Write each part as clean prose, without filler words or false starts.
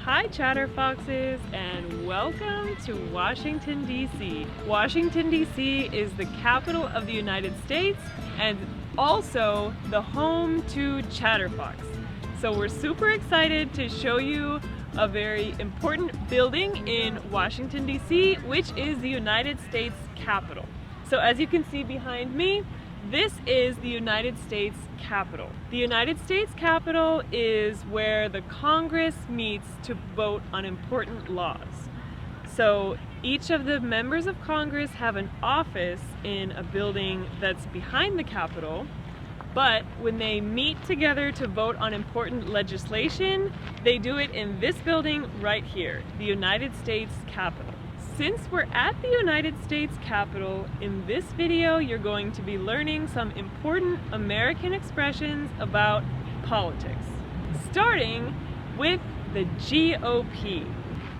Hi ChatterFoxes, and welcome to Washington, D.C. Washington, D.C. is the capital of the United States and also the home to ChatterFox. So we're super excited to show you a very important building in Washington, D.C., which is the United States Capitol. So as you can see behind me, this is the United States Capitol. The United States Capitol is where the Congress meets to vote on important laws. So each of the members of Congress have an office in a building that's behind the Capitol, but when they meet together to vote on important legislation, they do it in this building right here, the United States Capitol. Since we're at the United States Capitol, in this video you're going to be learning some important American expressions about politics, starting with the G.O.P.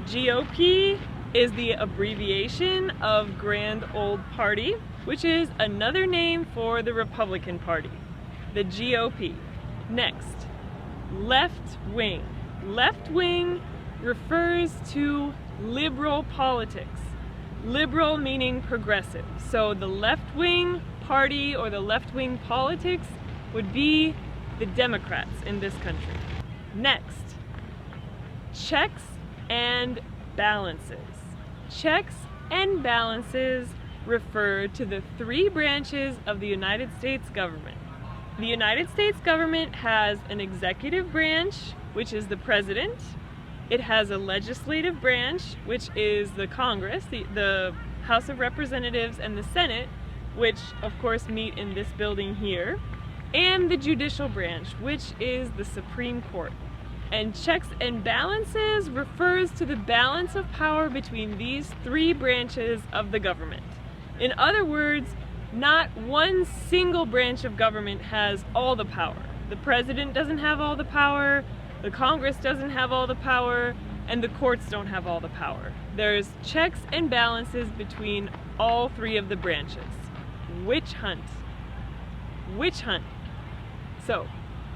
G.O.P. is the abbreviation of Grand Old Party, which is another name for the Republican Party, the G.O.P. Next, left wing. Left wing refers to liberal politics. Liberal meaning progressive. So the left-wing party or the left-wing politics would be the Democrats in this country. Next, checks and balances. Checks and balances refer to the three branches of the United States government. The United States government has an executive branch, which is the president. It has a legislative branch, which is the Congress, the House of Representatives and the Senate, which of course meet in this building here, and the judicial branch, which is the Supreme Court. And checks and balances refers to the balance of power between these three branches of the government. In other words, not one single branch of government has all the power. The president doesn't have all the power, the Congress doesn't have all the power, and the courts don't have all the power. There's checks and balances between all three of the branches. Witch hunt. Witch hunt. So,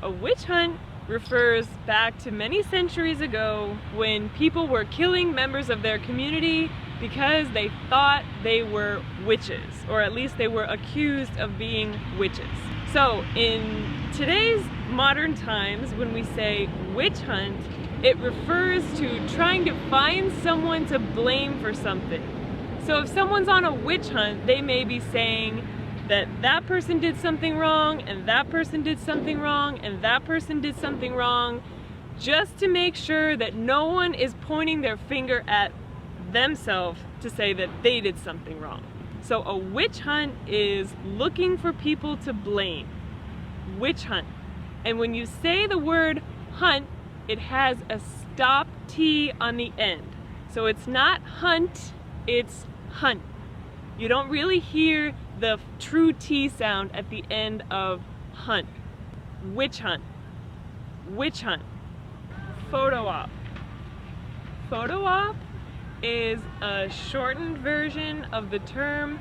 a witch hunt refers back to many centuries ago when people were killing members of their community because they thought they were witches, or at least they were accused of being witches. So in today's modern times, when we say witch hunt, it refers to trying to find someone to blame for something. So if someone's on a witch hunt, they may be saying that that person did something wrong, and that person did something wrong, and that person did something wrong, just to make sure that no one is pointing their finger at themselves to say that they did something wrong. So a witch hunt is looking for people to blame. Witch hunt. And when you say the word hunt, it has a stop T on the end. So it's not hunt, it's hunt. You don't really hear the true T sound at the end of hunt. Witch hunt. Witch hunt. Photo op. Photo op is a shortened version of the term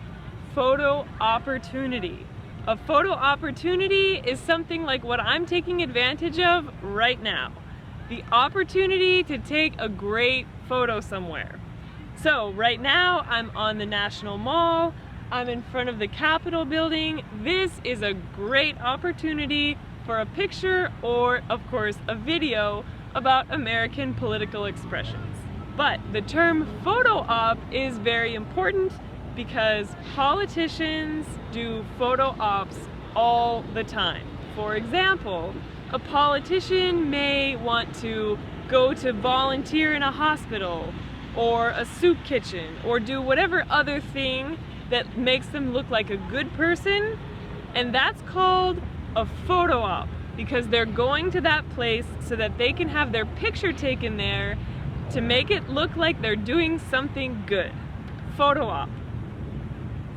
photo opportunity. A photo opportunity is something like what I'm taking advantage of right now. The opportunity to take a great photo somewhere. So right now I'm on the National Mall, I'm in front of the Capitol building. This is a great opportunity for a picture or, of course, a video about American political expressions. But the term photo op is very important because politicians do photo ops all the time. For example, a politician may want to go to volunteer in a hospital or a soup kitchen or do whatever other thing that makes them look like a good person, and that's called a photo op because they're going to that place so that they can have their picture taken there to make it look like they're doing something good. Photo op.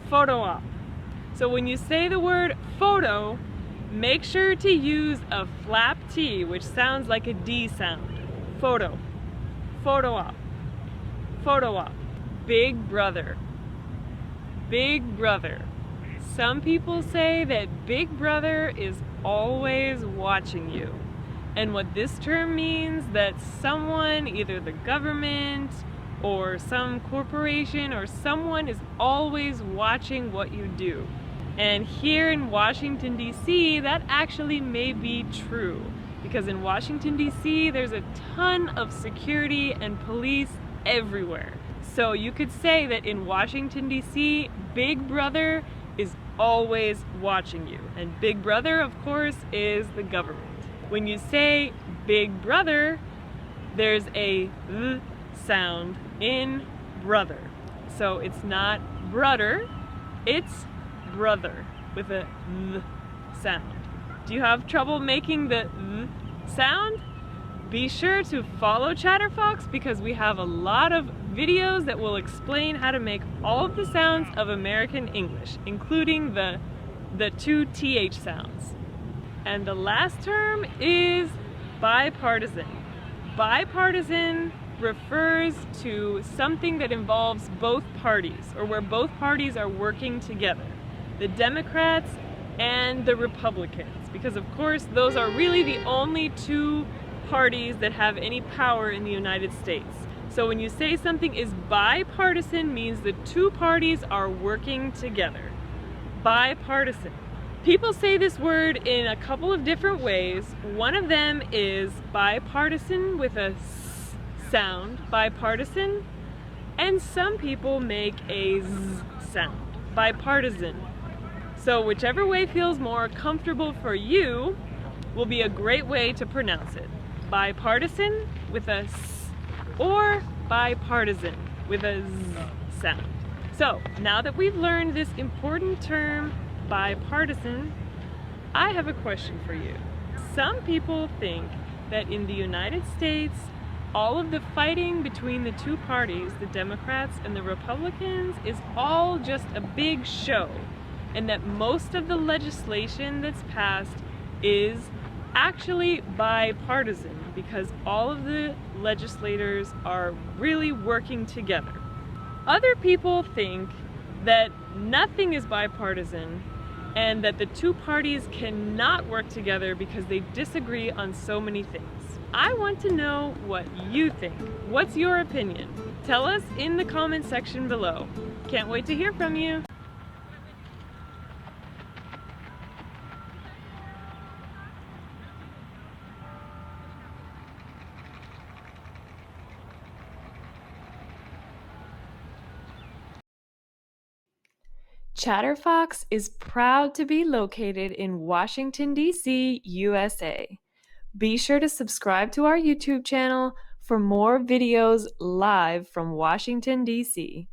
Photo op. So when you say the word photo, make sure to use a flap T, which sounds like a D sound. Photo. Photo op. Photo op. Big brother. Big brother. Some people say that Big Brother is always watching you. And what this term means that someone, either the government or some corporation or someone, is always watching what you do. And here in Washington, D.C., that actually may be true, because in Washington, D.C., there's a ton of security and police everywhere. So you could say that in Washington, D.C., Big Brother is always watching you. And Big Brother, of course, is the government. When you say Big Brother, there's a th sound in brother. So it's not brother, it's brother with a th sound. Do you have trouble making the th sound? Be sure to follow ChatterFox, because we have a lot of videos that will explain how to make all of the sounds of American English, including the two TH sounds. And the last term is bipartisan. Bipartisan refers to something that involves both parties, or where both parties are working together. The Democrats and the Republicans, because of course those are really the only two parties that have any power in the United States. So when you say something is bipartisan, means the two parties are working together. Bipartisan. People say this word in a couple of different ways. One of them is bipartisan with a s sound, bipartisan, and some people make a z sound, bipartisan. So whichever way feels more comfortable for you will be a great way to pronounce it. Bipartisan with a s, or bipartisan with a z sound. So now that we've learned this important term, bipartisan, I have a question for you. Some people think that in the United States, all of the fighting between the two parties, the Democrats and the Republicans, is all just a big show, and that most of the legislation that's passed is actually bipartisan, because all of the legislators are really working together. Other people think that nothing is bipartisan, and that the two parties cannot work together because they disagree on so many things. I want to know what you think. What's your opinion? Tell us in the comment section below. Can't wait to hear from you. ChatterFox is proud to be located in Washington, D.C., USA. Be sure to subscribe to our YouTube channel for more videos live from Washington, D.C.